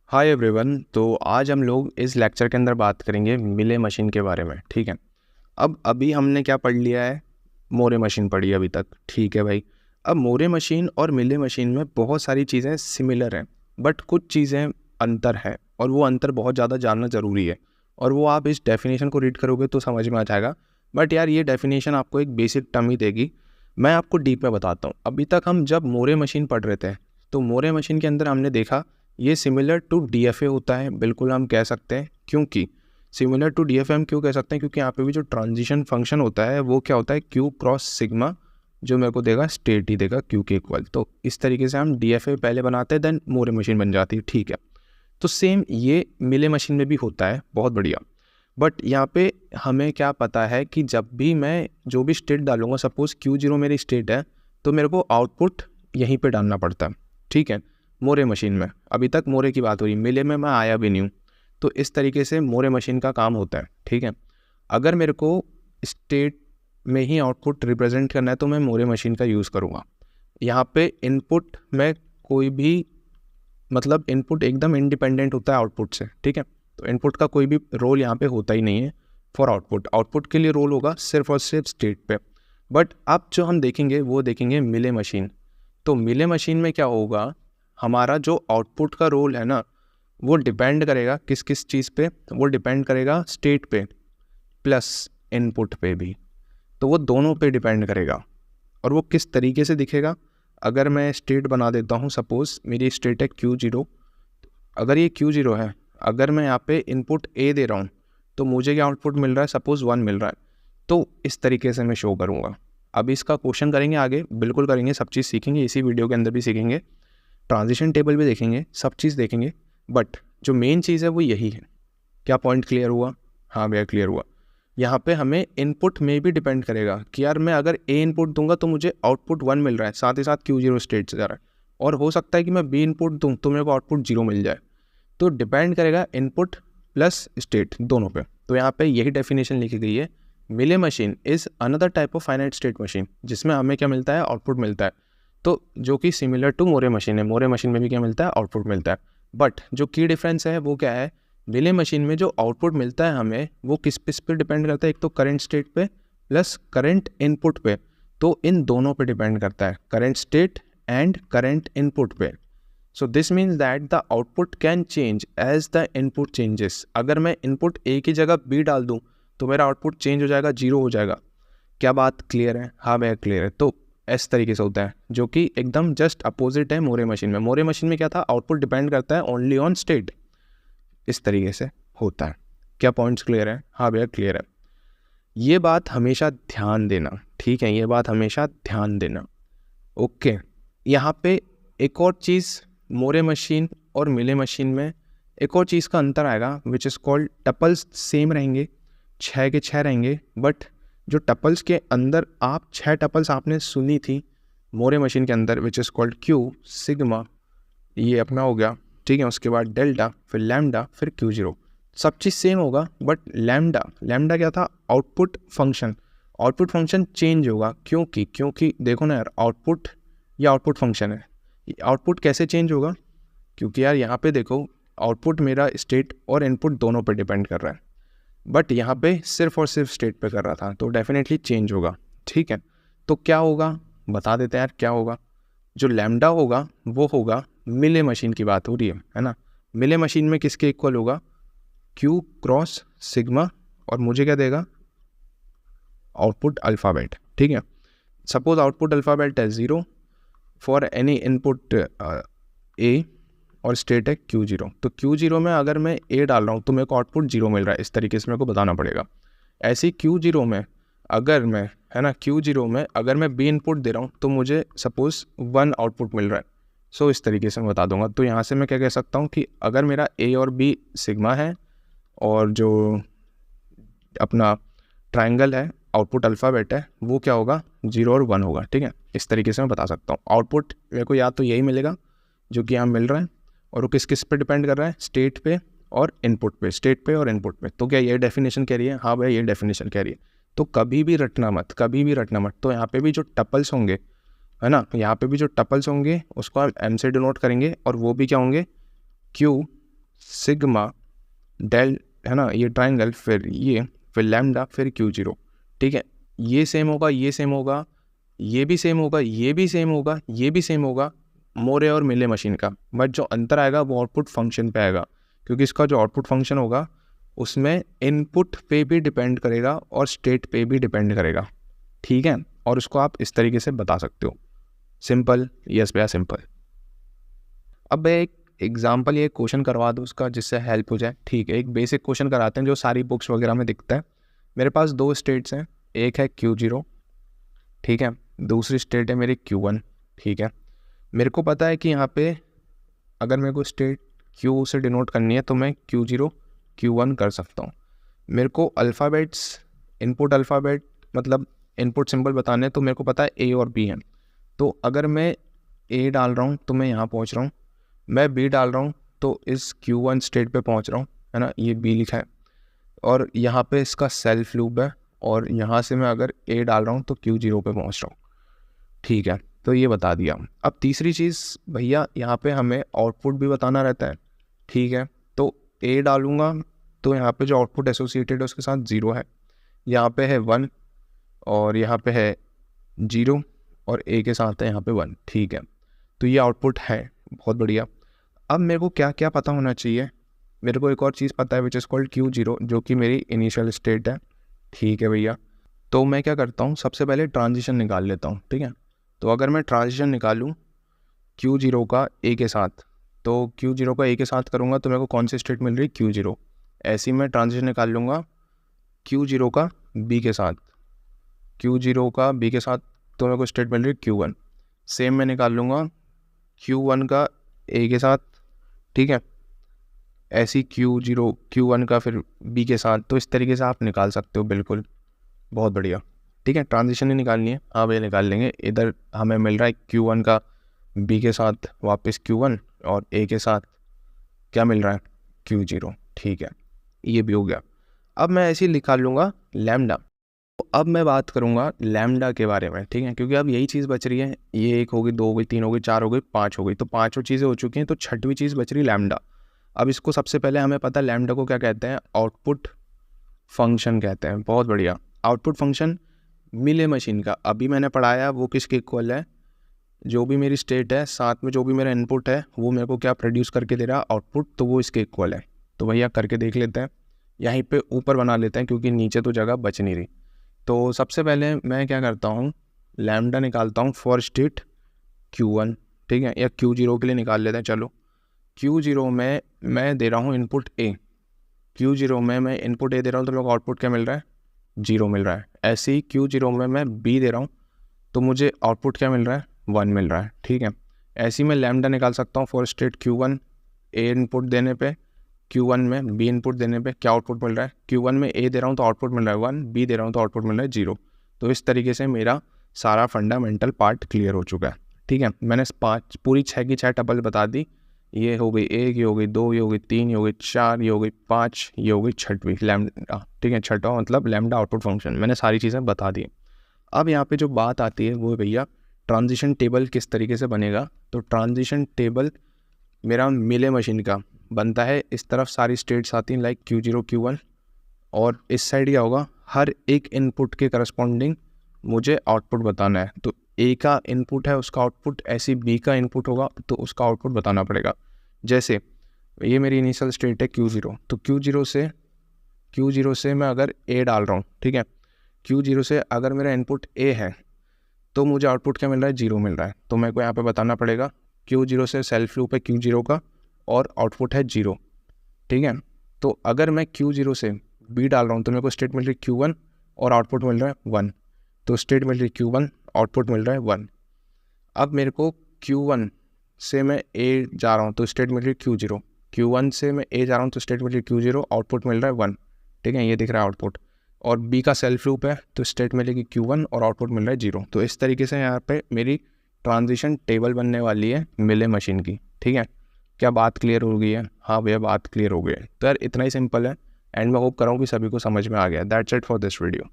Hi everyone. तो आज हम लोग इस लेक्चर के अंदर बात करेंगे मिले मशीन के बारे में। ठीक है। अब अभी हमने क्या पढ़ लिया है? मोरे मशीन पढ़ी अभी तक। ठीक है भाई। अब मोरे मशीन और मिले मशीन में बहुत सारी चीज़ें सिमिलर हैं, बट कुछ चीज़ें अंतर है, और वो अंतर बहुत ज़्यादा जानना ज़रूरी है। और वो आप इस डेफिनेशन को रीड करोगे तो समझ में आ जाएगा। बट यार, ये डेफिनेशन आपको एक बेसिक टर्म ही देगी। मैं आपको डीप में बताता हूँ। अभी तक हम जब मोरे मशीन पढ़ रहे थे, तो मोरे मशीन के अंदर हमने देखा ये सिमिलर टू डीएफए होता है। बिल्कुल हम कह सकते हैं। क्योंकि सिमिलर टू डीएफए हम क्यों कह सकते हैं? क्योंकि यहाँ पे भी जो ट्रांजिशन फंक्शन होता है वो क्या होता है? क्यू क्रॉस सिग्मा, जो मेरे को देगा स्टेट ही देगा क्यू के इक्वल। तो इस तरीके से हम डीएफए पहले बनाते हैं, देन मोरे मशीन बन जाती है। ठीक है। तो सेम ये मिले मशीन में भी होता है। बहुत बढ़िया। बट यहाँ पे हमें क्या पता है कि जब भी मैं जो भी स्टेट डालूंगा, सपोज Q0 मेरी स्टेट है, तो मेरे को आउटपुट यहीं पे डालना पड़ता है। ठीक है। मोरे मशीन में अभी तक मोरे की बात हो रही, मिले में मैं आया भी नहीं हूँ। तो इस तरीके से मोरे मशीन का काम होता है। ठीक है। अगर मेरे को स्टेट में ही आउटपुट रिप्रेजेंट करना है तो मैं मोरे मशीन का यूज़ करूँगा। यहाँ पे इनपुट में कोई भी मतलब इनपुट एकदम इंडिपेंडेंट होता है आउटपुट से। ठीक है। तो इनपुट का कोई भी रोल यहाँ पे होता ही नहीं है फॉर आउटपुट। आउटपुट के लिए रोल होगा सिर्फ और सिर्फ स्टेट पे। बट अब जो हम देखेंगे वो देखेंगे मिले मशीन। तो मिले मशीन में क्या होगा? हमारा जो आउटपुट का रोल है ना, वो डिपेंड करेगा किस किस चीज़ पे? वो डिपेंड करेगा स्टेट पे प्लस इनपुट पे भी। तो वो दोनों पे डिपेंड करेगा। और वो किस तरीके से दिखेगा? अगर मैं स्टेट बना देता हूँ, सपोज मेरी स्टेट है Q0। अगर ये Q0 है, अगर मैं यहाँ पे इनपुट A दे रहा हूँ, तो मुझे क्या आउटपुट मिल रहा है? सपोज 1 मिल रहा है। तो इस तरीके से मैं शो करूँगा। अब इसका क्वेश्चन करेंगे आगे, बिल्कुल करेंगे, सब चीज़ सीखेंगे, इसी वीडियो के अंदर भी सीखेंगे, ट्रांजिशन टेबल भी देखेंगे, सब चीज़ देखेंगे। बट जो मेन चीज़ है वो यही है। क्या पॉइंट क्लियर हुआ? हाँ भैया, क्लियर हुआ। यहाँ पे हमें इनपुट में भी डिपेंड करेगा कि यार मैं अगर A इनपुट दूंगा तो मुझे आउटपुट 1 मिल रहा है, साथ ही साथ Q0 स्टेट से जा रहा है। और हो सकता है कि मैं B इनपुट दूँ तो मेरे को आउटपुट 0 मिल जाए। तो डिपेंड करेगा इनपुट प्लस स्टेट दोनों पे। तो यहाँ पे यही डेफिनेशन लिखी गई है। मिले machine is another type of finite state machine, जिसमें हमें क्या मिलता है? आउटपुट मिलता है। तो जो कि सिमिलर टू मोरे मशीन है। मोरे मशीन में भी क्या मिलता है? आउटपुट मिलता है। बट जो की डिफरेंस है वो क्या है? मिले मशीन में जो आउटपुट मिलता है हमें, वो किस पे डिपेंड करता है? एक तो करंट स्टेट पे प्लस करंट इनपुट पे। तो इन दोनों पे डिपेंड करता है, current state and current input पे। So this means that the output can change as the input changes. अगर मैं इनपुट A की जगह B डाल दूँ तो मेरा आउटपुट चेंज हो जाएगा, 0 हो जाएगा। क्या बात क्लियर है? हाँ भैया, क्लियर है। तो इस तरीके से होता है, जो कि एकदम जस्ट अपोजिट है मोरे मशीन में। मोरे मशीन में क्या था? आउटपुट डिपेंड करता है ओनली ऑन स्टेट। इस तरीके से होता है। क्या पॉइंट्स क्लियर है? हाँ भैया, क्लियर है। ये बात हमेशा ध्यान देना। ठीक है, ये बात हमेशा ध्यान देना। ओके। यहाँ पे एक और चीज़, मोरे मशीन और मिले मशीन में एक और चीज़ का अंतर आएगा, which is called tuples same रहेंगे, 6 के 6 रहेंगे। बट जो टपल्स के अंदर आप 6 टपल्स आपने सुनी थी मोरे मशीन के अंदर, which is called Q, sigma, ये अपना हो गया। ठीक है। उसके बाद डेल्टा, फिर लैम्डा, फिर Q0। सब चीज़ सेम होगा, बट लैम्डा क्या था? Output function. Output function change होगा। क्योंकि देखो ना यार, आउटपुट या आउटपुट फंक्शन है। आउटपुट कैसे चेंज होगा? क्योंकि यार यहाँ पे देखो, आउटपुट मेरा स्टेट और इनपुट दोनों पे डिपेंड कर रहा है, बट यहाँ पे सिर्फ और सिर्फ स्टेट पे कर रहा था, तो डेफिनेटली चेंज होगा। ठीक है। तो क्या होगा? बता देते हैं यार क्या होगा। जो लैम्डा होगा वो होगा, मिले मशीन की बात हो रही है ना। मिले मशीन में किसके इक्वल होगा? Q क्रॉस सिग्मा, और मुझे क्या देगा? Output alphabet. ठीक है। सपोज आउटपुट अल्फ़ाबेट है 0 फॉर एनी इनपुट A, और स्टेट है Q0। तो Q0 में अगर मैं A डाल रहा हूँ तो मेरे को आउटपुट 0 मिल रहा है। इस तरीके से मेरे को बताना पड़ेगा। ऐसे ही Q0 में अगर मैं, है ना, Q0 में अगर मैं B इनपुट दे रहा हूँ तो मुझे सपोज 1 आउटपुट मिल रहा है। सो इस तरीके से मैं बता दूंगा। तो यहाँ से मैं क्या कह सकता हूँ कि अगर मेरा A और B सिग्मा है, और जो अपना ट्राइंगल है, आउटपुट अल्फ़ाबेट है, वो क्या होगा? 0 और 1 होगा। ठीक है। इस तरीके से मैं बता सकता हूँ। आउटपुट मेरे को या तो यही मिलेगा जो कि यहाँ मिल रहा है, और वो किस किस पे डिपेंड कर रहा है? स्टेट पे और इनपुट पे, स्टेट पे और इनपुट पे। तो क्या ये डेफिनेशन कह रही है? हाँ भाई, ये डेफिनेशन कह रही है। तो कभी भी रटना मत, कभी भी रटना मत। तो यहाँ पे भी जो टपल्स होंगे, है ना, यहाँ पे भी जो टपल्स होंगे उसको हम M से डिनोट करेंगे, और वो भी क्या होंगे? Q सिग्मा डेल, है ना, ये ट्राइंगल, फिर लैम्डा, फिर Q0, ठीक है। ये सेम होगा, ये सेम होगा, ये भी सेम होगा, ये भी सेम होगा, ये भी सेम होगा मोरे और मिले मशीन का, बट जो अंतर आएगा वो आउटपुट फंक्शन पे आएगा, क्योंकि इसका जो आउटपुट फंक्शन होगा उसमें इनपुट पे भी डिपेंड करेगा और स्टेट पे भी डिपेंड करेगा, ठीक है। और उसको आप इस तरीके से बता सकते हो, सिंपल, यस भैया सिंपल। अब मैं एक एग्जाम्पल, ये क्वेश्चन करवा दूँ उसका, जिससे हेल्प हो जाए, ठीक है। एक बेसिक क्वेश्चन कराते हैं जो सारी बुक्स वगैरह में दिखता है। मेरे पास दो स्टेट्स हैं, एक है Q0, ठीक है, दूसरी स्टेट है मेरी Q1, ठीक है। मेरे को पता है कि यहाँ पे अगर मेरे को स्टेट Q से डिनोट करनी है तो मैं Q0 Q1 कर सकता हूँ। मेरे को अल्फ़ाबेट्स, इनपुट अल्फ़ाबेट मतलब इनपुट सिंबल बताने हैं, तो मेरे को पता है A और B हैं। तो अगर मैं A डाल रहा हूँ तो मैं यहाँ पहुँच रहा हूँ, मैं B डाल रहा हूँ तो इस Q1 स्टेट पे पहुँच रहा हूँ, है ना, ये B लिखा है, और यहाँ पे इसका सेल्फ लूप है, और यहाँ से मैं अगर A डाल रहा हूँ तो Q0 पे पहुँच रहा हूँ, ठीक है। तो ये बता दिया। अब तीसरी चीज़ भैया, यहाँ पे हमें आउटपुट भी बताना रहता है, ठीक है। तो A डालूँगा तो यहाँ पे जो आउटपुट एसोसिएटेड है उसके साथ 0 है, यहाँ पे है 1, और यहाँ पे है 0, और A के साथ है यहाँ पे 1, ठीक है। तो ये आउटपुट है, बहुत बढ़िया। अब मेरे को क्या क्या पता होना चाहिए, मेरे को एक और चीज़ पता है विच इज़ कॉल्ड Q0, जो कि मेरी इनिशियल स्टेट है, ठीक है भैया। तो मैं क्या करता हूँ, सबसे पहले ट्रांजिशन निकाल लेता हूँ, ठीक है। तो अगर मैं ट्रांजिशन निकालूँ Q0 का A के साथ, तो Q0 का A के साथ करूँगा तो मेरे को कौन सी स्टेट मिल रही है, Q0। ऐसे ही मैं ट्रांजिशन निकाल लूँगा Q0 का B के साथ, Q0 का B के साथ, तो मेरे को स्टेट मिल रही है Q1। सेम मैं निकाल लूँगा Q1 का A के साथ, ठीक है, ऐसी Q0 Q1 का फिर B के साथ। तो इस तरीके से आप निकाल सकते हो, बिल्कुल, बहुत बढ़िया, ठीक है। ट्रांजिशन ही निकालनी है, आप ये निकाल लेंगे। इधर हमें मिल रहा है Q1 का B के साथ वापस Q1, और A के साथ क्या मिल रहा है, Q0, ठीक है, ये भी हो गया। अब मैं ऐसे ही निकाल लूँगा लैम्डा। तो अब मैं बात करूँगा लैम्डा के बारे में, ठीक है, क्योंकि अब यही चीज़ बच रही है। ये एक हो गई, दो हो गई, तीन हो गई, चार हो गई, पाँच हो गई, तो पाँचों चीज़ें हो चुकी हैं, तो छठवीं चीज़ बच रही लैम्डा। अब इसको सबसे पहले हमें पता है लैम्डा को क्या कहते हैं, आउटपुट फंक्शन कहते हैं, बहुत बढ़िया। आउटपुट फंक्शन मिले मशीन का अभी मैंने पढ़ाया, वो किसके इक्वल है, जो भी मेरी स्टेट है साथ में जो भी मेरा इनपुट है वो मेरे को क्या प्रोड्यूस करके दे रहा है, आउटपुट, तो वो इसके इक्वल है। तो भैया करके देख लेते हैं, यहीं पे ऊपर बना लेते हैं क्योंकि नीचे तो जगह बच नहीं रही। तो सबसे पहले मैं क्या करता हूँ, लैम्डा निकालता हूँ फॉर स्टेट Q1, ठीक है, या Q0 के लिए निकाल लेते हैं। चलो Q0 में मैं दे रहा हूँ इनपुट A, Q0 में मैं इनपुट A दे रहा हूँ तो मेरे को आउटपुट क्या मिल रहा है, 0 मिल रहा है। ऐसे ही Q0 में मैं B दे रहा हूँ तो मुझे आउटपुट क्या मिल रहा है, 1 मिल रहा है, ठीक है। ऐसे ही मैं लैम्डा निकाल सकता हूँ for state Q1, A input देने पे, Q1 में B इनपुट देने पे क्या आउटपुट मिल रहा है, Q1 में A दे रहा हूँ तो आउटपुट मिल रहा है 1, B दे रहा हूँ तो आउटपुट मिल रहा है 0। तो इस तरीके से मेरा सारा फंडामेंटल पार्ट क्लियर हो चुका है, ठीक है। मैंने पूरी 6 की 6 टपल बता दी, ये हो गई 1, ये हो गई 2, ये हो गई 3, ये हो गई 4, ये हो गई 5, ये हो गई छठवीं लैम्डा, ठीक है, छठा मतलब लैम्डा आउटपुट फंक्शन। मैंने सारी चीज़ें बता दी। अब यहाँ पे जो बात आती है वो भैया ट्रांजिशन टेबल किस तरीके से बनेगा। तो ट्रांजिशन टेबल मेरा मिले मशीन का बनता है, इस तरफ सारी स्टेट्स आती हैं लाइक Q0 Q1, और इस साइड क्या होगा, हर एक इनपुट के करस्पॉन्डिंग मुझे आउटपुट बताना है। तो A का इनपुट है उसका आउटपुट, ऐसी B का इनपुट होगा तो उसका आउटपुट बताना पड़ेगा। जैसे ये मेरी इनिशियल स्टेट है Q0, तो Q0 से मैं अगर A डाल रहा हूँ, ठीक है, Q0 से अगर मेरा इनपुट A है तो मुझे आउटपुट क्या मिल रहा है, 0 मिल रहा है। तो मेरे को यहाँ पे बताना पड़ेगा Q0 से सेल्फ लूप है Q0 का और आउटपुट है 0, ठीक है। तो अगर मैं Q0 से B डाल रहा हूँ तो मेरे को स्टेट मिल रही है Q1 और आउटपुट मिल रहा है 1, तो स्टेट मिल रही है Q1, आउटपुट मिल रहा है 1। अब मेरे को Q1 से मैं A जा रहा हूँ तो स्टेट मिल रही है Q0, Q1 से मैं A जा रहा हूँ तो स्टेट मिल रही है Q0, आउटपुट मिल रहा है 1, ठीक है, ये दिख रहा है आउटपुट। और B का सेल्फ लूप है तो स्टेट मिलेगी Q1 और आउटपुट मिल रहा है 0। तो इस तरीके से यहाँ पे मेरी ट्रांजिशन टेबल बनने वाली है मिले मशीन की, ठीक है। क्या बात क्लियर हो गई है? हाँ भैया बात क्लियर हो गई है। तो यार इतना ही सिंपल है, एंड मैं होप कर रहा हूँ कि सभी को समझ में आ गया। That's it for this video.